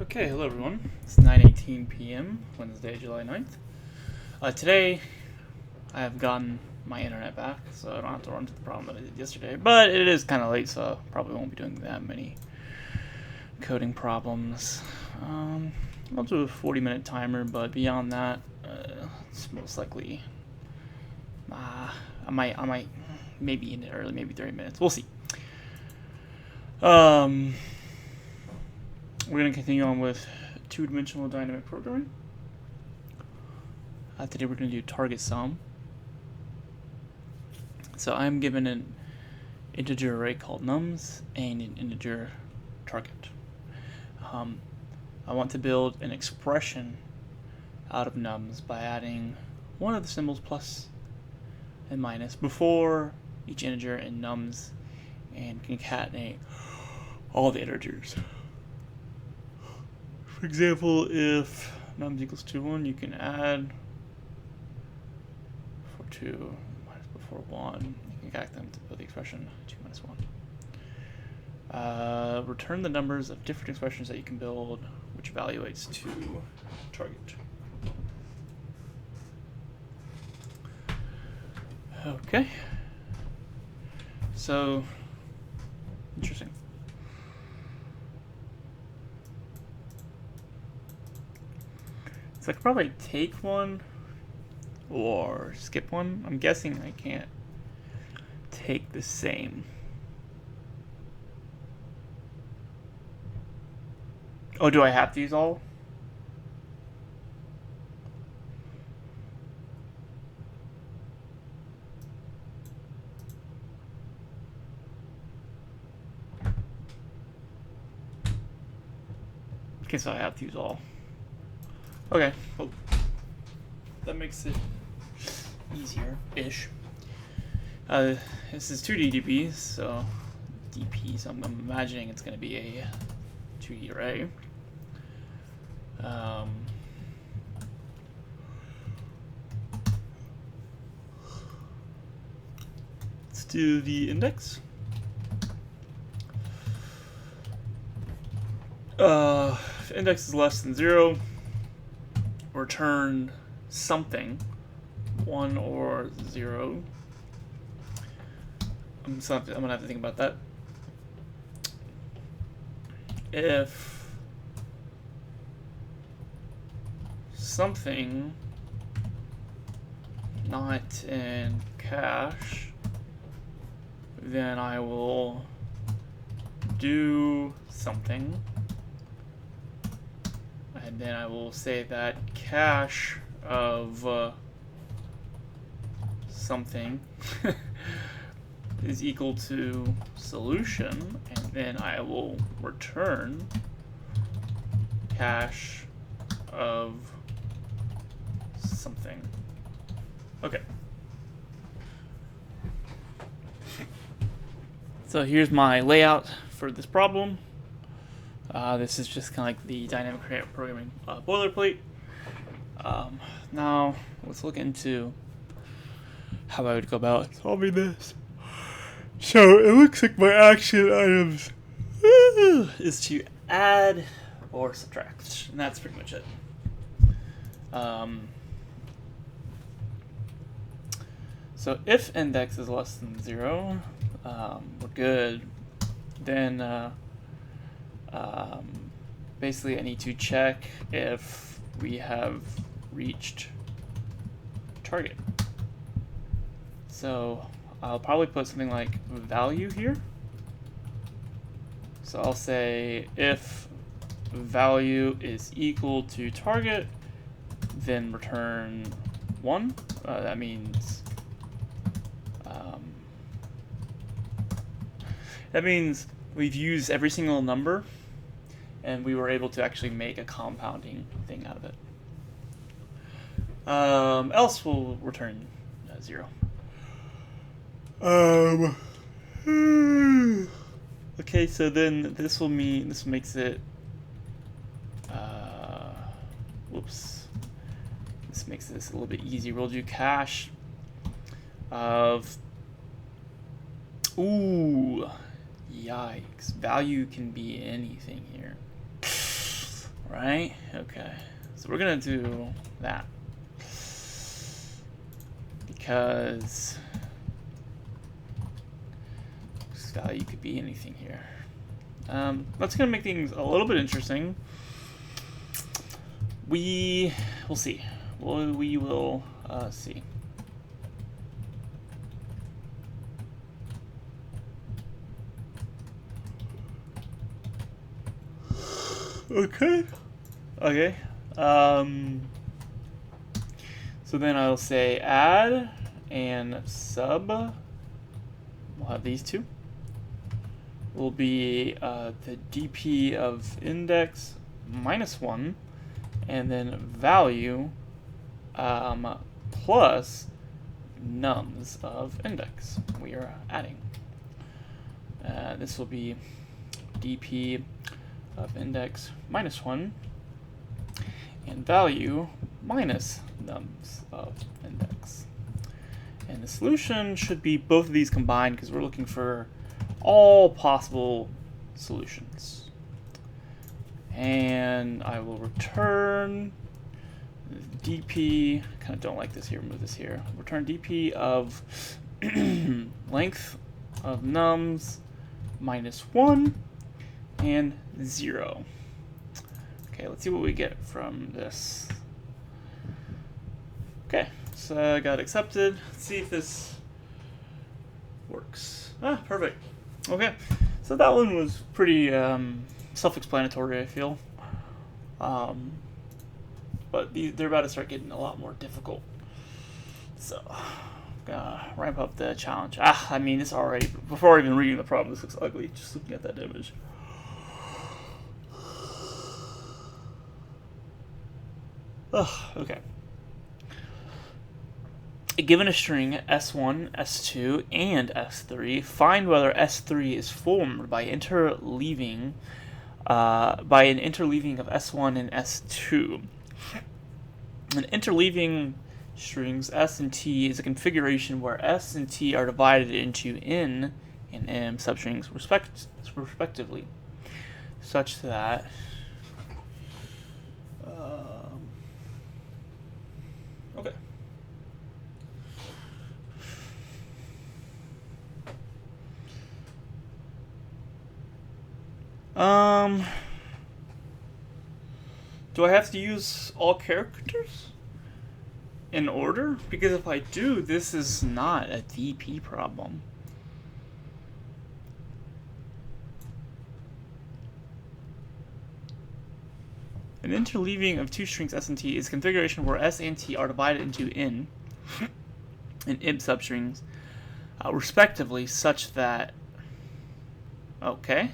Okay, hello everyone. It's 9:18 p.m. Wednesday, July 9th. Today, I have gotten my internet back, so I don't have to run into the problem that I did yesterday. But it is kind of late, so probably won't be doing that many coding problems. I'll do a 40-minute timer, but beyond that, it's most likely I might maybe end it early, maybe 30 minutes. We'll see. We're going to continue on with two-dimensional dynamic programming. Today we're going to do target sum. So I'm given an integer array called nums and an integer target. I want to build an expression out of nums by adding one of the symbols plus and minus before each integer in nums and concatenate all the integers. For example, if nums equals 2, 1, you can add before 2 minus before 1. You can calc them to build the expression 2 minus 1. Return the numbers of different expressions that you can build, which evaluates to target. Okay. So, interesting. So I could probably take one or skip one. I'm guessing I can't take the same. Oh, do I have to use all? Okay, so I have to use all. Okay, well, that makes it easier-ish. This is 2D DP, so DP, so I'm imagining it's going to be a 2D array. Let's do the index. If index is less than 0, return something, 1 or 0. I'm gonna have to think about that. If something not in cache, then I will do something, and then I will say that cache of something is equal to solution, and then I will return cache of something. Okay. So here's my layout for this problem. This is just kind of like the dynamic programming boilerplate. Now let's look into how I would go about solving this. So it looks like my action items is to add or subtract, and that's pretty much it. So if index is less than 0, we're good. Then basically I need to check if we have reached target. So I'll probably put something like value here. So I'll say if value is equal to target, then return 1. That means we've used every single number, and we were able to actually make a compounding thing out of it. Else we'll return 0. Okay, so then this makes it this makes this a little bit easier. We'll do cache of yikes, value can be anything here. right? Okay, so we're gonna do that because this value could be anything here. That's gonna make things a little bit interesting. We'll see. We will see. Okay. Okay. So then I'll say add and sub. We'll have these two. Will be the dp of index minus 1, and then value plus nums of index we are adding. This will be dp of index minus 1 and value minus nums of index. And the solution should be both of these combined because we're looking for all possible solutions. And I will return dp, kind of don't like this here, move this here. Return dp of length of nums minus 1 and 0. Okay, let's see what we get from this. Okay, so I got accepted. Let's see if this works. Ah, perfect. Okay, so that one was pretty self-explanatory, I feel. But they're about to start getting a lot more difficult. So, gonna ramp up the challenge. I mean, this already, before even reading the problem, this looks ugly, just looking at that image. Okay. Given a string S1, S2, and S3, find whether S3 is formed by an interleaving of S1 and S2. An interleaving strings S and T is a configuration where S and T are divided into N and M substrings respectively, such that okay. Do I have to use all characters in order? Because if I do, this is not a DP problem. An interleaving of two strings S and T is a configuration where S and T are divided into N and M substrings, respectively, such that... Okay.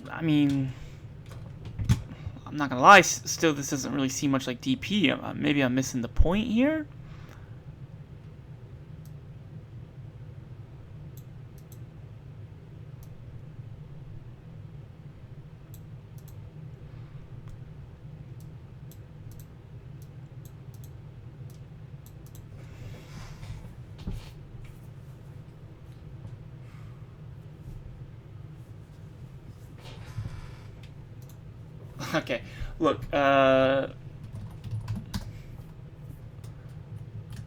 I mean, I'm not gonna lie, still this doesn't really seem much like DP. Maybe I'm missing the point here? Okay, look, I'm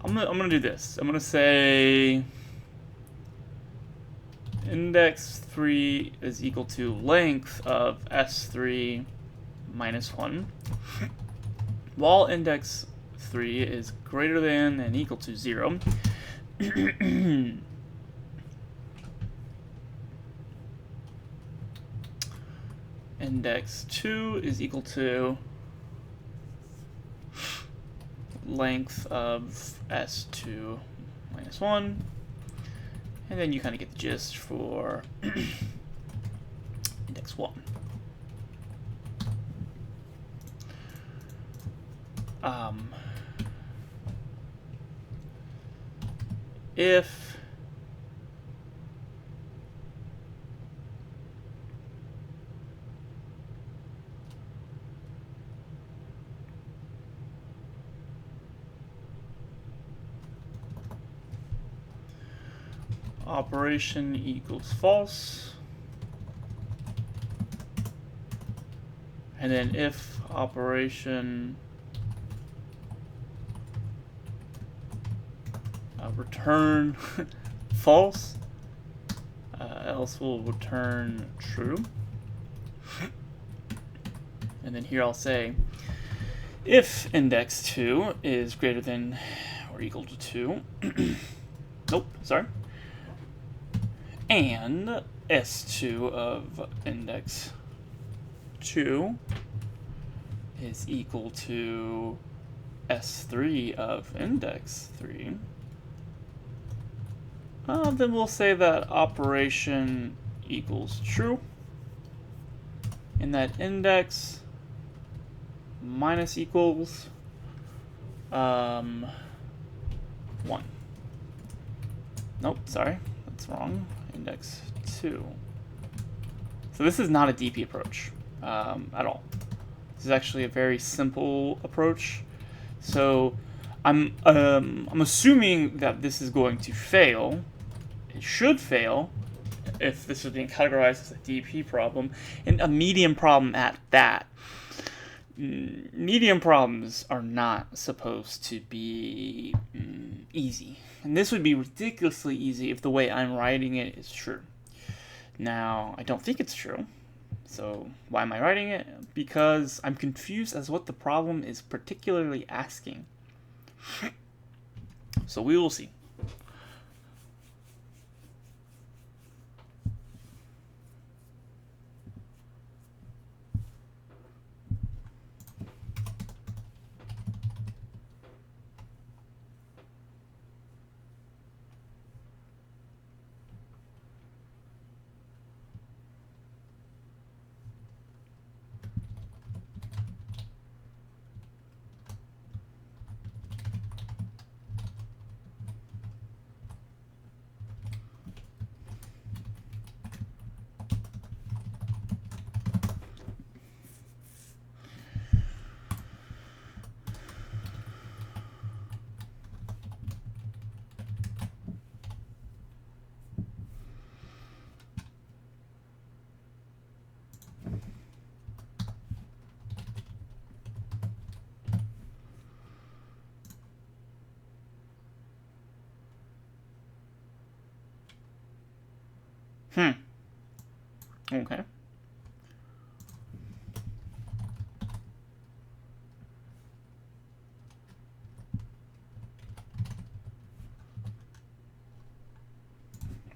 gonna do this. I'm gonna say index 3 is equal to length of S3 minus 1, while index 3 is greater than and equal to 0. Index 2 is equal to length of S2 minus 1. And then you kind of get the gist for index 1. If operation equals false. And then if operation return false, else will return true. And then here I'll say if index 2 is greater than or equal to 2, nope, sorry, and S2 of index 2 is equal to S3 of index 3, then we'll say that operation equals true, and that index minus equals 1. Nope, sorry, that's wrong. Index 2. So this is not a DP approach at all. This is actually a very simple approach. So I'm assuming that this is going to fail. It should fail if this is being categorized as a DP problem, and a medium problem at that. Medium problems are not supposed to be easy. And this would be ridiculously easy if the way I'm writing it is true. Now, I don't think it's true. So why am I writing it? Because I'm confused as what the problem is particularly asking. So we will see. Okay.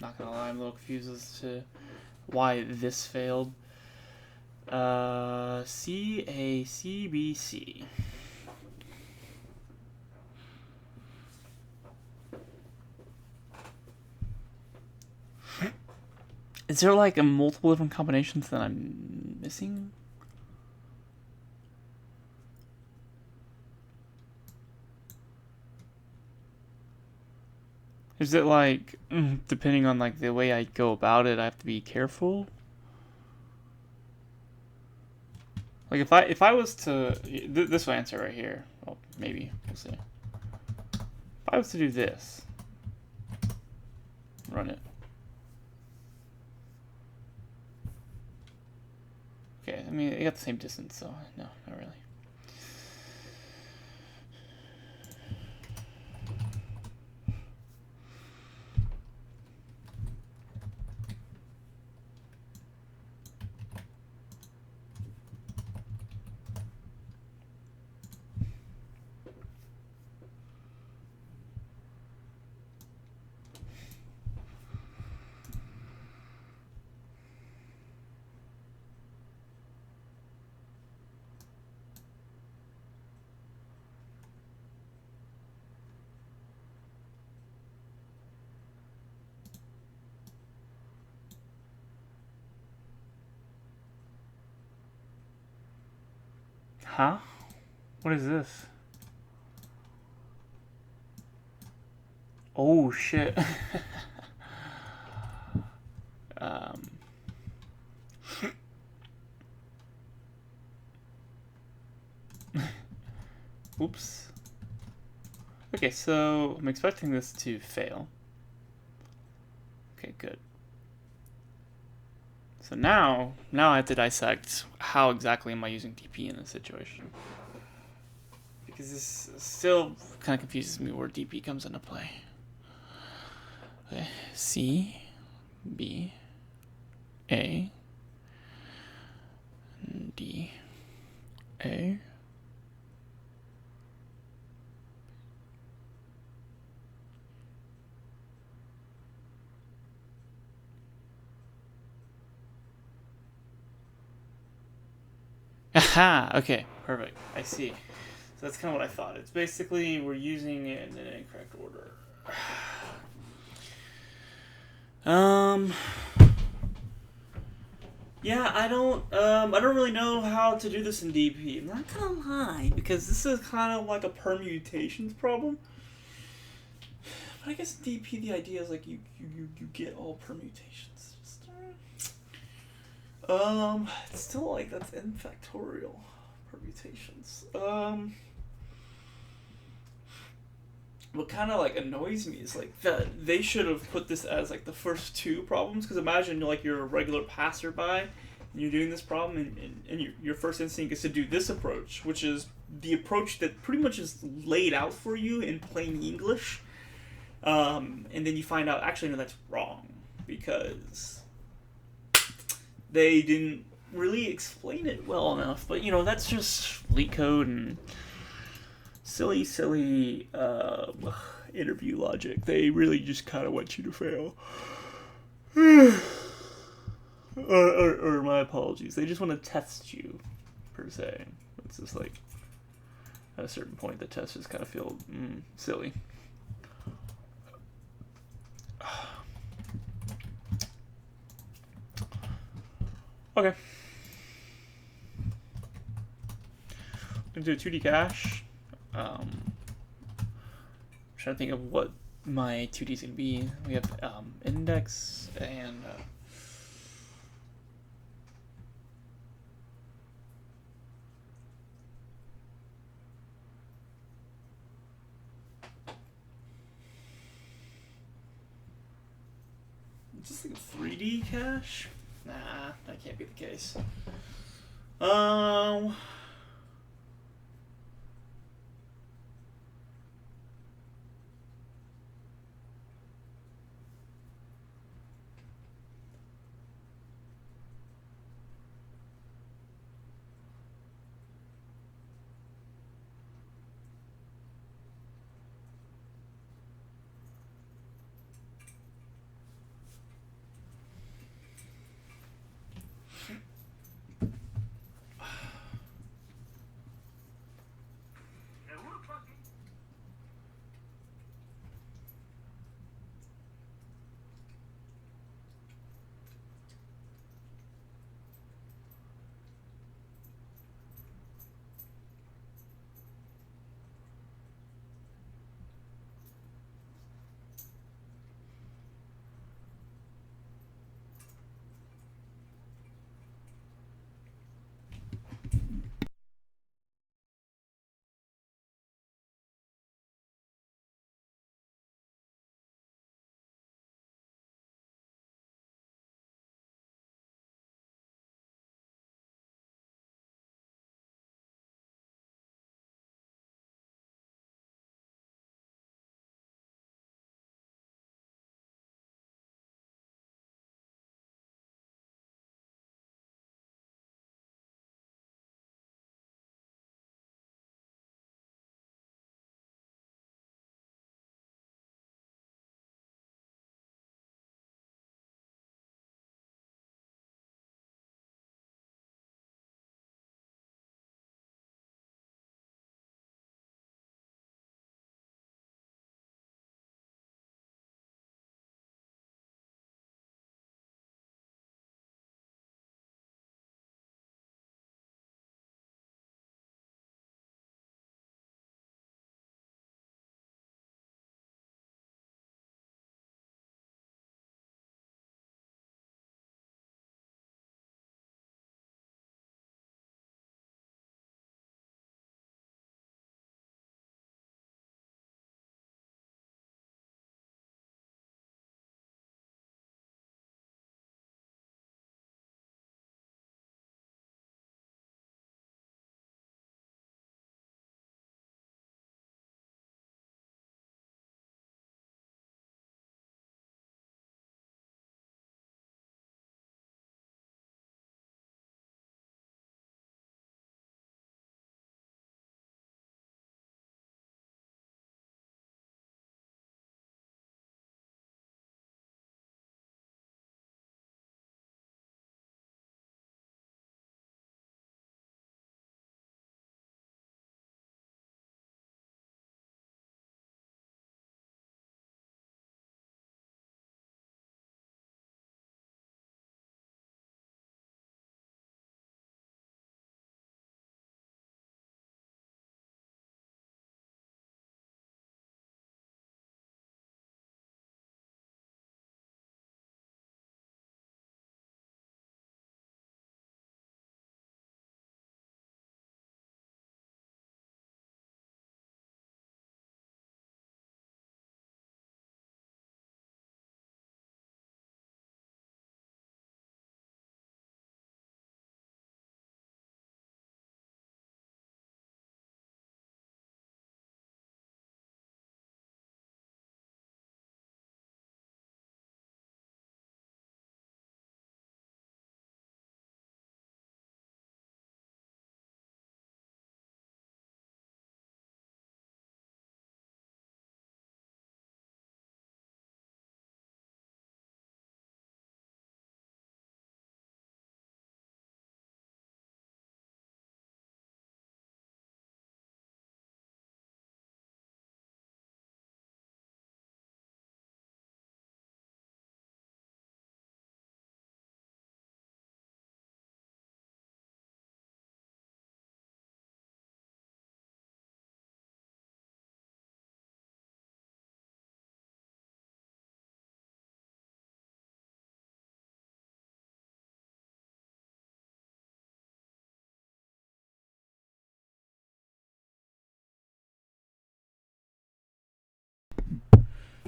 Not gonna lie, I'm a little confused as to why this failed. CACBC. Is there like a multiple different combinations that I'm missing? Is it like, depending on like the way I go about it, I have to be careful? Like if I was to, this will answer right here. Well, maybe, we'll see. If I was to do this, run it. Okay, I mean, they got the same distance, so no, not really. Huh? What is this? Oh shit. Oops. Okay, so I'm expecting this to fail. Okay, good. So now I have to dissect how exactly am I using DP in this situation. Because this still kind of confuses me where DP comes into play. Okay, C, B, A, D, A. Aha! Okay, perfect. I see. So that's kind of what I thought. It's basically we're using it in an incorrect order. Yeah, I don't really know how to do this in DP. I'm not gonna lie, because this is kind of like a permutations problem. But I guess DP, the idea is like you get all permutations. It's still like that's n factorial permutations. What kind of like annoys me is like that they should have put this as like the first two problems, because imagine like you're a regular passerby and you're doing this problem, and your first instinct is to do this approach, which is the approach that pretty much is laid out for you in plain English, and then you find out actually no, that's wrong, because they didn't really explain it well enough. But that's just LeetCode and silly interview logic. They really just kind of want you to fail. or my apologies. They just want to test you, per se. It's just like, at a certain point, the test just kind of feel silly. Okay. I'm going to do 2D cache. I'm trying to think of what my 2D is going to be. We have index and just like a 3D cache? Nah, that can't be the case.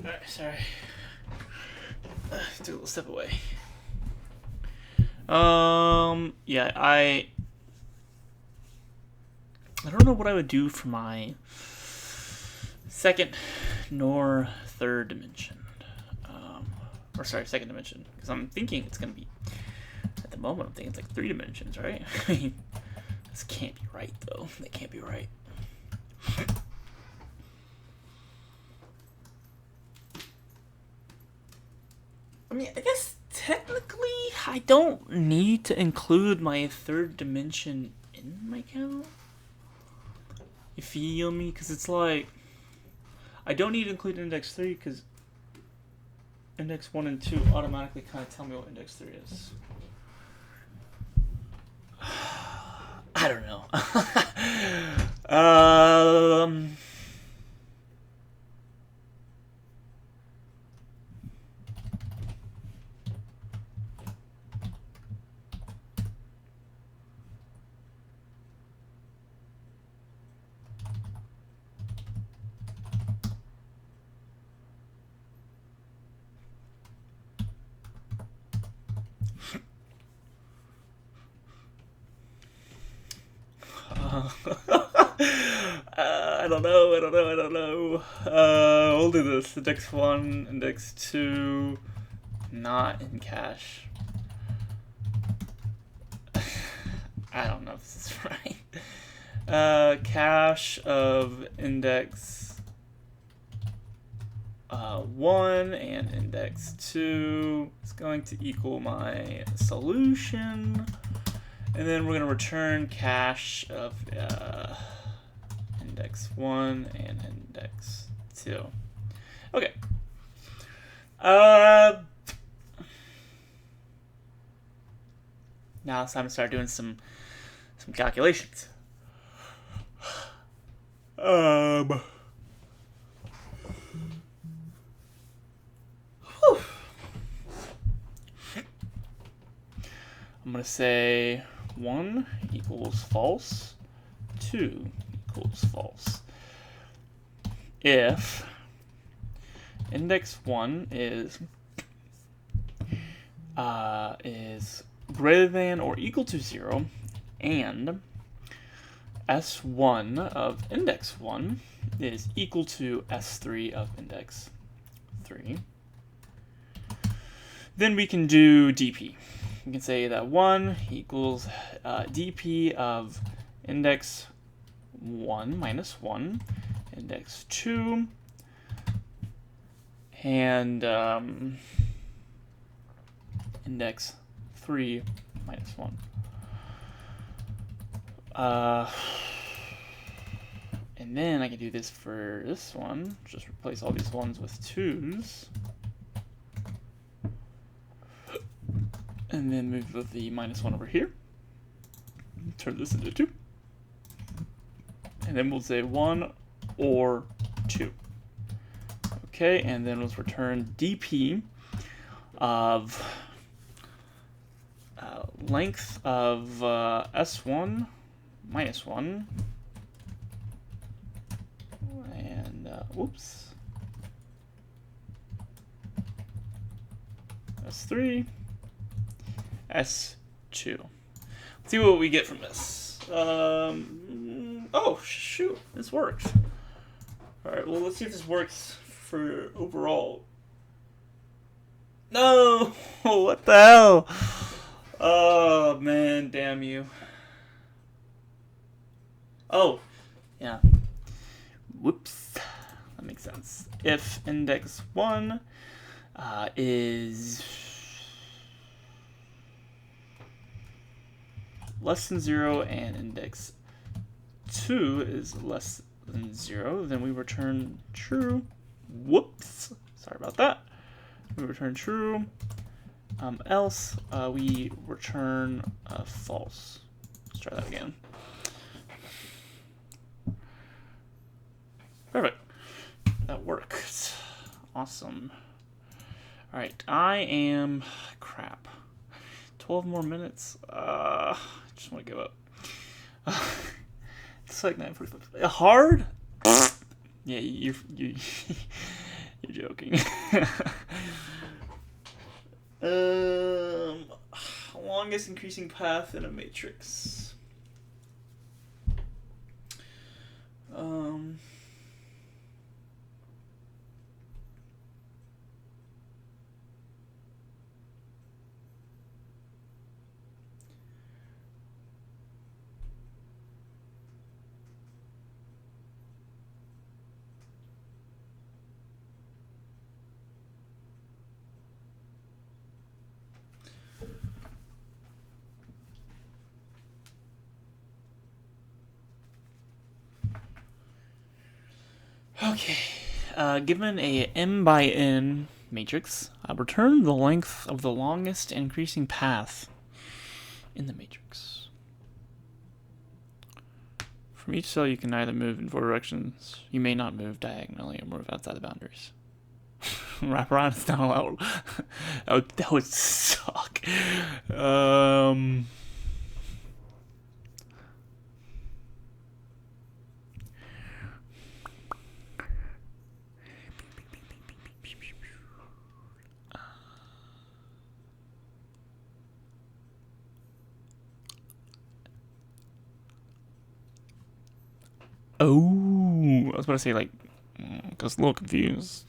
Alright, sorry. Took a little step away. Yeah, I don't know what I would do for my second nor third dimension. Or sorry, second dimension. Because I'm thinking it's going to be, at the moment, I'm thinking it's like 3 dimensions, right? I mean, this can't be right, though. That can't be right. I mean, I guess technically I don't need to include my third dimension in my count. You feel me? Because it's like, I don't need to include index 3 because index 1 and 2 automatically kind of tell me what index 3 is. I don't know. I don't know. We'll do this. Index 1, index 2, not in cache. I don't know if this is right. Cache of index 1 and index 2 is going to equal my solution. And then we're going to return cache of index 1 and index 2. Okay. Now it's time to start doing some calculations. I'm going to say 1 equals false, 2 equals false. If index 1 is greater than or equal to 0, and S1 of index 1 is equal to S3 of index 3, then we can do DP. We can say that 1 equals DP of index 1 minus 1, index 2, and index 3 minus 1. And then I can do this for this one. Just replace all these 1s with 2s. And then move the minus 1 over here. Turn this into 2. And then we'll say 1 or 2. Okay, and then let's return DP of length of S1 minus 1. And, whoops. S3. S2. Let's see what we get from this. Oh, shoot. This works. Alright, well, let's see if this works for overall. No! What the hell? Oh, man, damn you. Oh, yeah. Whoops. That makes sense. If index 1 is less than 0 and index 2 is less than 0, then we return true. Whoops. Sorry about that. We return true. Else, we return false. Let's try that again. Perfect. That worked. Awesome. Alright, I am... crap. 12 more minutes. I just want to give up. It's like 9:45. Hard? Yeah, you You're joking. um, longest increasing path in a matrix. Um. Okay. Given a m by n matrix, return the length of the longest increasing path in the matrix. From each cell, you can either move in 4 directions. You may not move diagonally or move outside the boundaries. Wrap around is not allowed. that would suck. Oh, I was about to say, like, I was a little confused.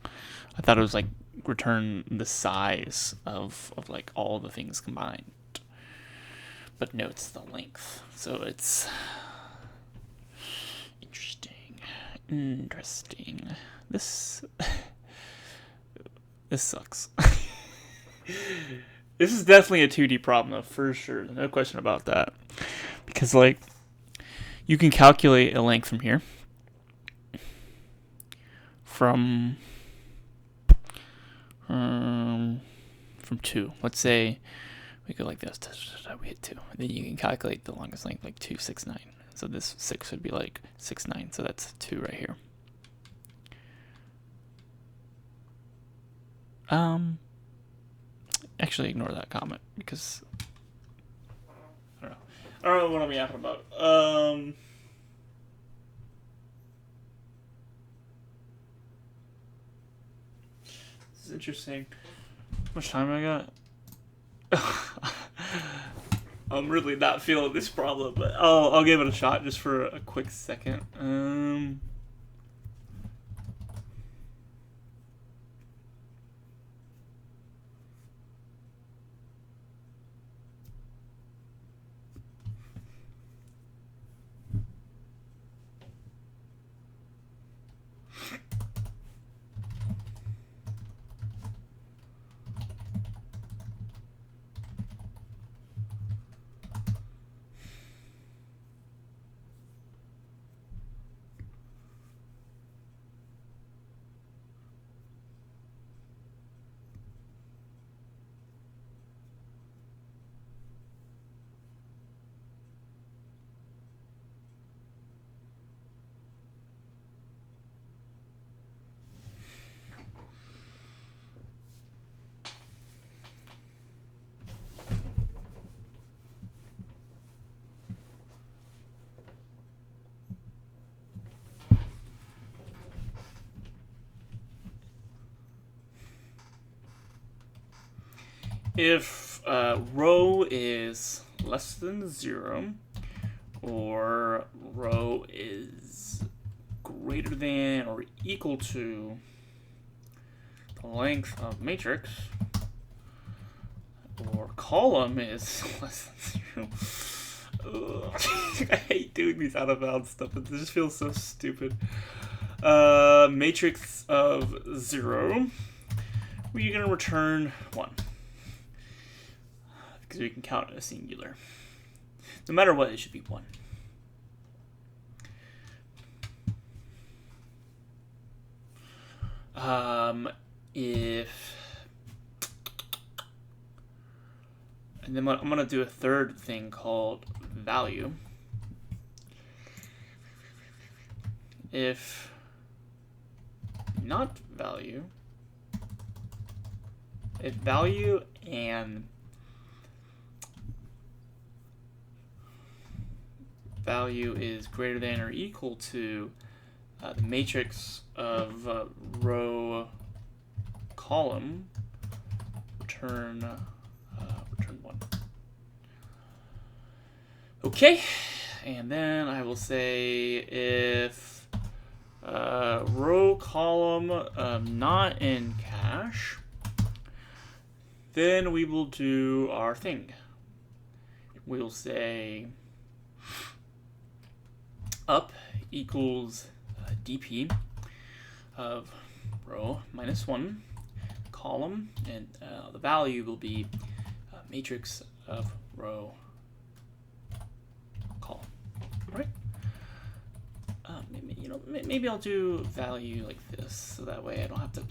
I thought it was like return the size of like all the things combined. But no, it's the length. So it's interesting. Interesting. This sucks. This is definitely a 2D problem though, for sure. No question about that. Because like you can calculate a length from here. From 2. Let's say we go like this. We hit 2. And then you can calculate the longest length, like 269. So this 6 would be like 69. So that's 2 right here. Actually, ignore that comment because I don't know what I'm yapping about. This is interesting. How much time I got? I'm really not feeling this problem, but I'll give it a shot just for a quick second. If rho is less than 0 or rho is greater than or equal to the length of matrix, or column is less than 0. I hate doing these out of bounds stuff. It just feels so stupid. Matrix of 0, we're going to return 1. Because we can count it as singular. No matter what, it should be 1. And then I'm going to do a third thing called value. If not value, if value and value is greater than or equal to the matrix of row column return 1. Okay, and then I will say if row column not in cache, then we will do our thing. We'll say up equals dp of row -1 column, and the value will be matrix of row column. All right. Maybe I'll do value like this, so that way I don't have to.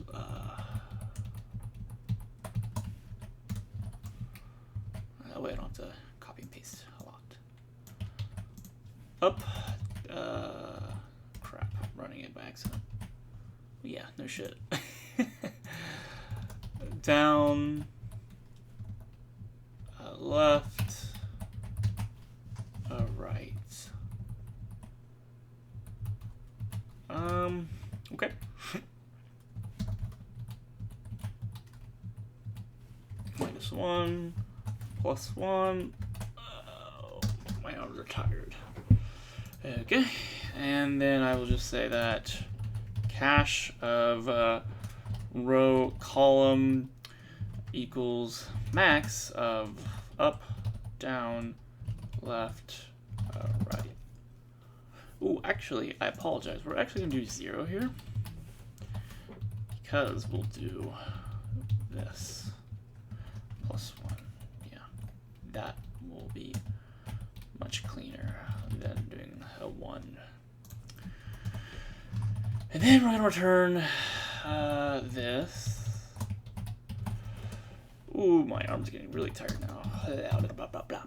That way I don't have to copy and paste a lot. Up. Crap, I'm running it by accident. Yeah, no shit. Down. Left. Right. Okay. -1, +1. Oh, my arms are tired. Okay, and then I will just say that cache of row column equals max of up, down, left, right. Ooh, actually, I apologize. We're actually going to do 0 here, because we'll do this +1. Yeah, that will be much cleaner than doing a 1. And then we're going to return this. Ooh, my arm's getting really tired now. Blah, blah, blah.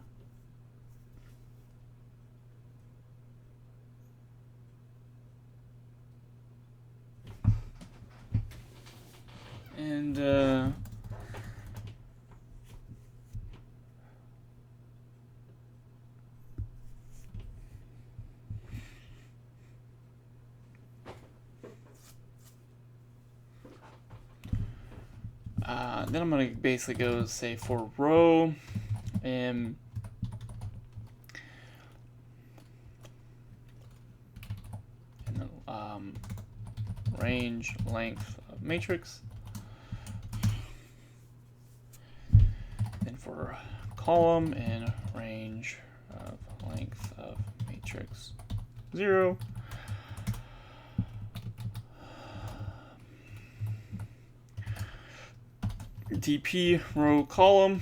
And then I'm going to basically go say for row and then range length of matrix. Then for column and range of length of matrix 0. dp row column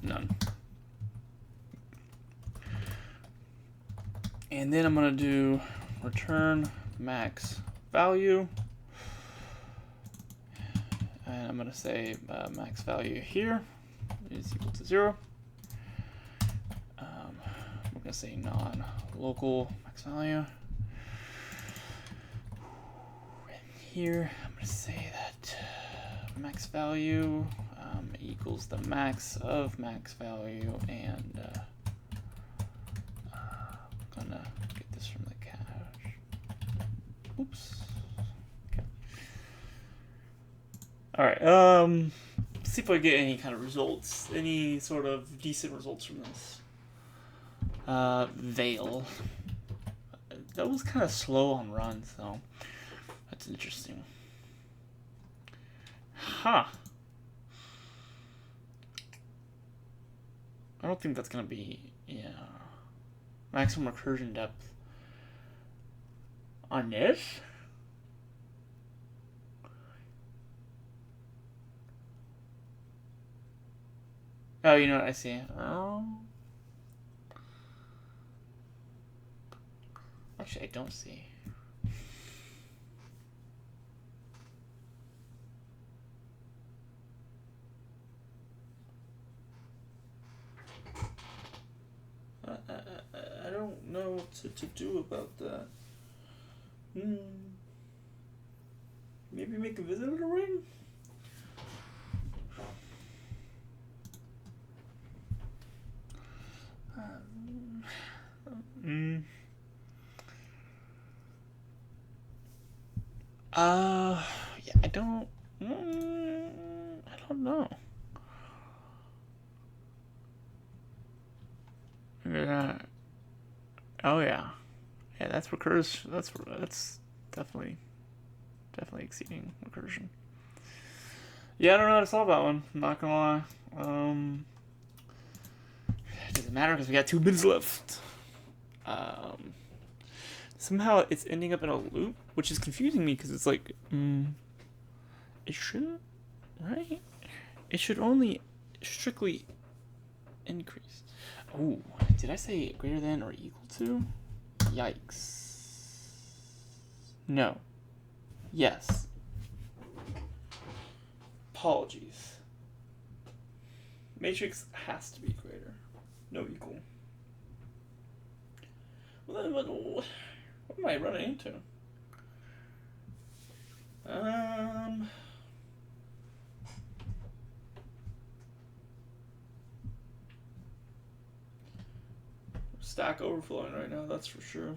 none. And then I'm going to do return max value, and I'm going to say max value here is equal to 0. We're going to say non-local max value. And here I'm going to say that max value equals the max of max value, and I'm gonna get this from the cache. Oops. Okay. All right. See if I get any kind of results, any sort of decent results from this. Veil. That was kind of slow on run, so that's interesting. Huh. I don't think that's gonna be, yeah. Maximum recursion depth on this? Oh, you know what, I see. Oh. Actually, I don't see. I don't know what to do about that. Maybe make a visitor ring? Yeah, I don't. I don't know. Yeah. Oh yeah. Yeah, that's recursion. That's definitely exceeding recursion. Yeah, I don't know how to solve that one. I'm not gonna lie. It doesn't matter because we got 2 minutes left. Um, Somehow it's ending up in a loop, which is confusing me because it's like, it should, right? It should only strictly increase. Oh, did I say greater than or equal to? Yikes. No. Yes. Apologies. Matrix has to be greater. No equal. Well, then what am I running into? Stack overflowing right now, that's for sure.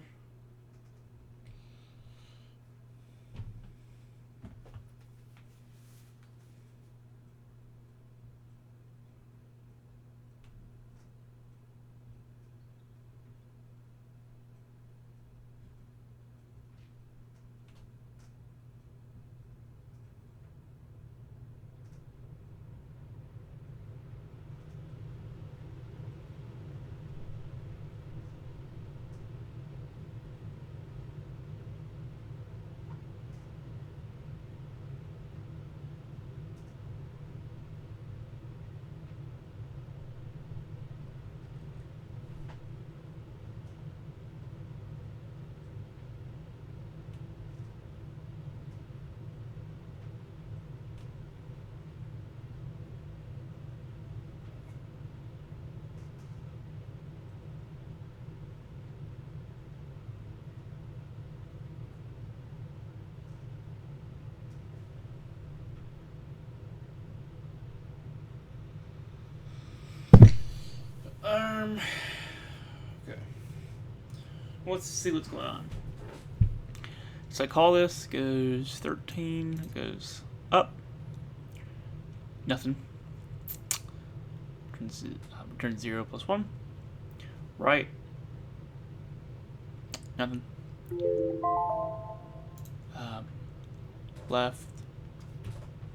Okay. Let's see what's going on. So I call this, goes 13, goes up, nothing. Return 0 plus 1. Right, nothing. Left,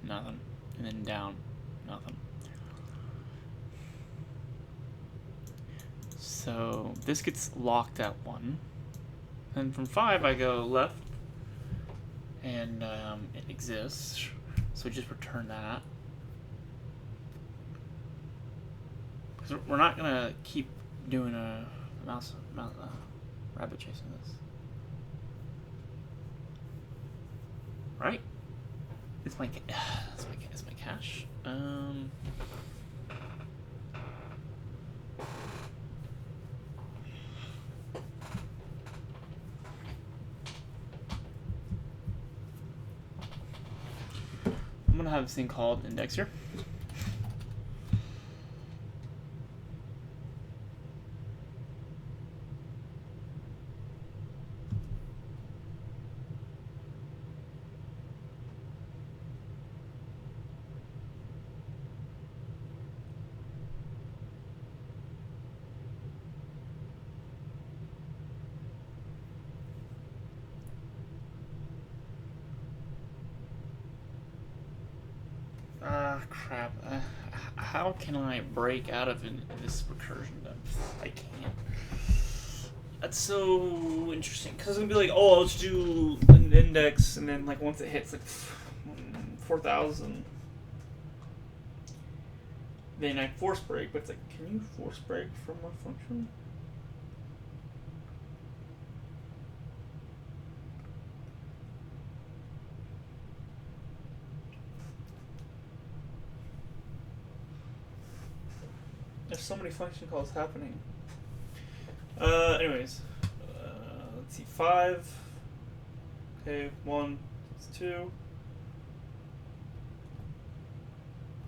nothing. And then down, nothing. So this gets locked at 1. And from 5 I go left, and it exists. So just return that. Because we're not gonna keep doing a rabbit chasing this, right? It's my cache. I'm gonna have this thing called index here. Crap. How can I break out of this recursion depth? I can't. That's so interesting. Because it's going to be like, oh, let's do an index, and then like once it hits like 4,000, then I force break. But it's like, can you force break from a function? There's so many function calls happening. Anyways, let's see, 5. Okay, 1, it's 2.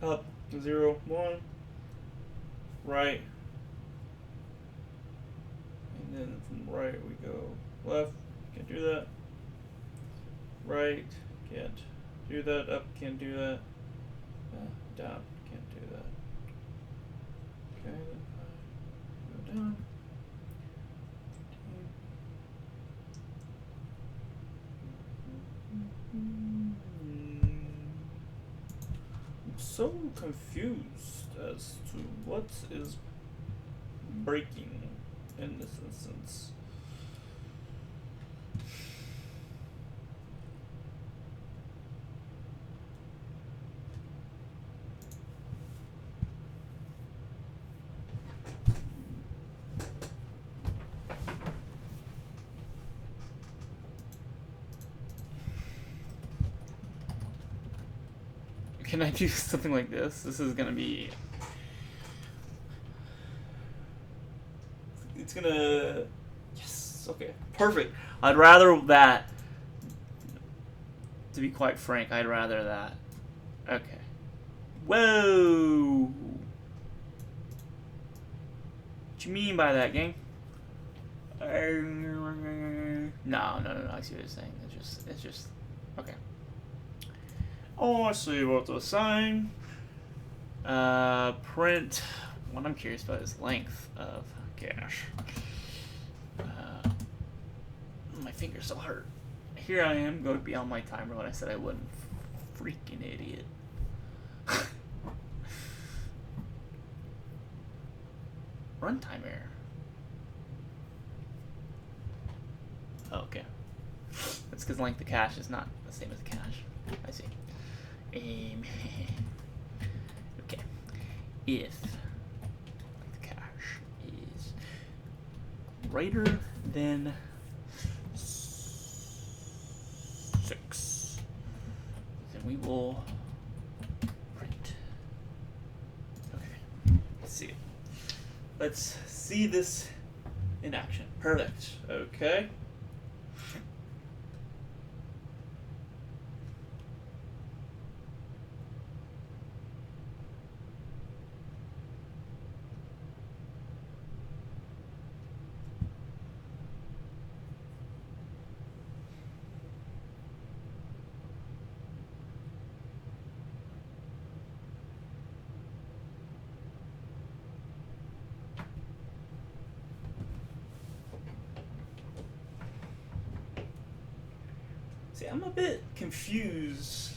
Up, 0, 1. Right. And then from right we go left. Can't do that. Right, Can't do that. Up, can't do that. Down, can't do that. Okay, then go down. I'm so confused as to what is breaking in this instance. Can I do something like this? This is gonna be... It's gonna... Yes, okay, perfect. I'd rather that. To be quite frank, I'd rather that. Okay. Whoa! What you mean by that, gang? No, I see what you're saying. It's just, okay. Oh, I see what they're saying. Print. What I'm curious about is length of cache. My fingers still hurt. Here I am, going beyond my timer when I said I wouldn't. Freaking idiot. Runtime error. Oh, okay. That's because length of cache is not the same as cache. I see. Okay. If the cache is greater than 6, then we will print. Okay. Let's see it. Let's see this in action. Perfect. Okay. See, I'm a bit confused.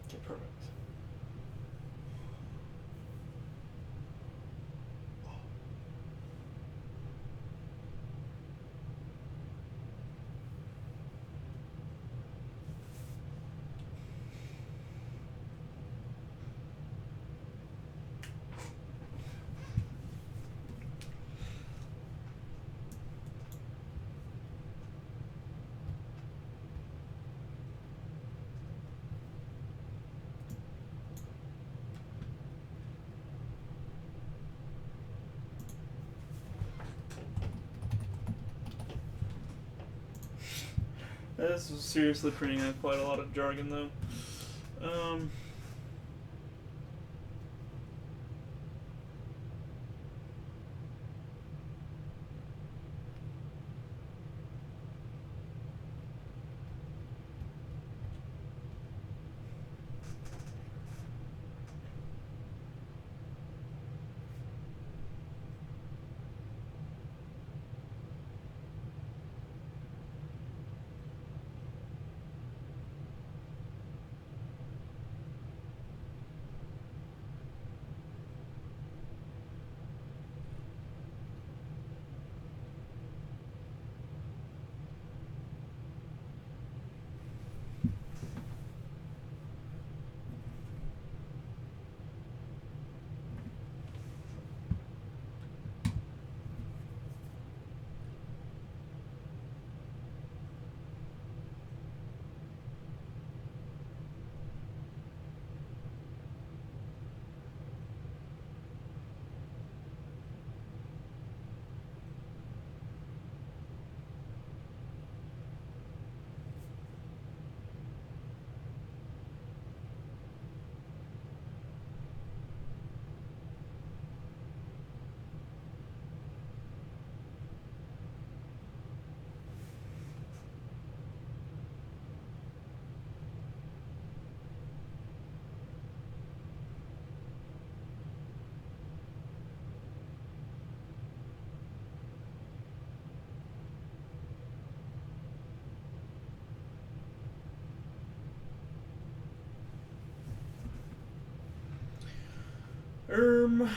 Okay, perfect. This is seriously printing out quite a lot of jargon, though. Um.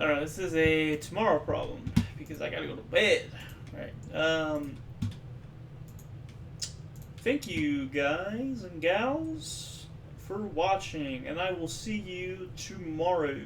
Alright, this is a tomorrow problem because I gotta go to bed. Alright, thank you guys and gals for watching, and I will see you tomorrow.